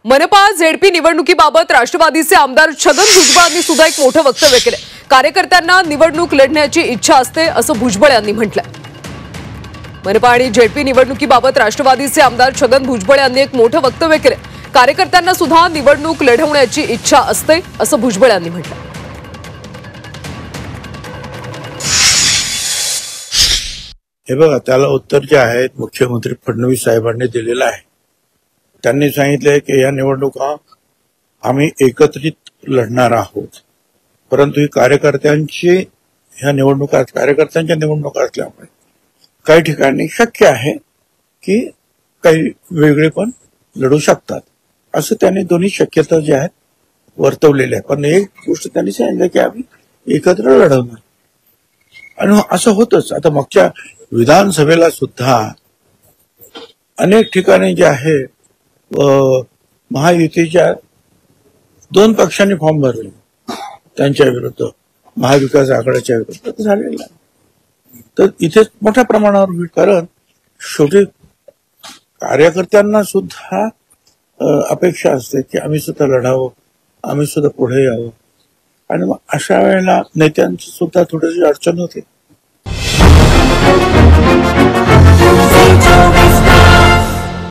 मनपा झेडपी निवडणुकीबाबत राष्ट्रवादीचे आमदार छगन भुजबळ यांनी सुद्धा एक मोठं वक्तव्य केलं। कार्यकर्त्यांना निवडणूक लढण्याची इच्छा असते असं भुजबळ यांनी म्हटलंय। मनपा आणि झेडपी निवडणुकीबाबत राष्ट्रवादीचे आमदार छगन भुजबळ यांनी एक मोठं वक्तव्य केलं। कार्यकर्त्यांना सुद्धा निवडणूक लढवण्याची इच्छा असते असं भुजबळ यांनी म्हटलंय। हे बघा, त्याला उत्तर जे आहे मुख्यमंत्री फडणवीस साहेबांनी दिलेलं आहे। त्यांनी सांगितले की या निवडणुका आम्ही एकत्रित लढणार आहोत, परंतु ही कार्यकर्त्यांच्या निवडणुका असल्यामुळे काही ठिकाणी शक्य आहे की काही वेगळे पण लढू शकतात, असं त्यांनी दोन्ही शक्यता ज्या आहेत वर्तवलेल्या आहे। पण एक गोष्ट त्यांनी सांगितलं की आम्ही एकत्र लढवणार, आणि असं होतच। आता मागच्या विधानसभेला सुद्धा अनेक ठिकाणी जे आहे महायुतीच्या दोन पक्षांनी फॉर्म भरले, त्यांच्या विरुद्ध महाविकास आघाडीच्या विरुद्ध झालेला। तर इथे मोठ्या प्रमाणावर होईल, कारण शेवटी कार्यकर्त्यांना सुद्धा अपेक्षा असते की आम्ही सुद्धा लढावं, आम्ही सुद्धा पुढे यावं, आणि मग अशा वेळेला नेत्यांची सुद्धा थोडीशी अडचण होते।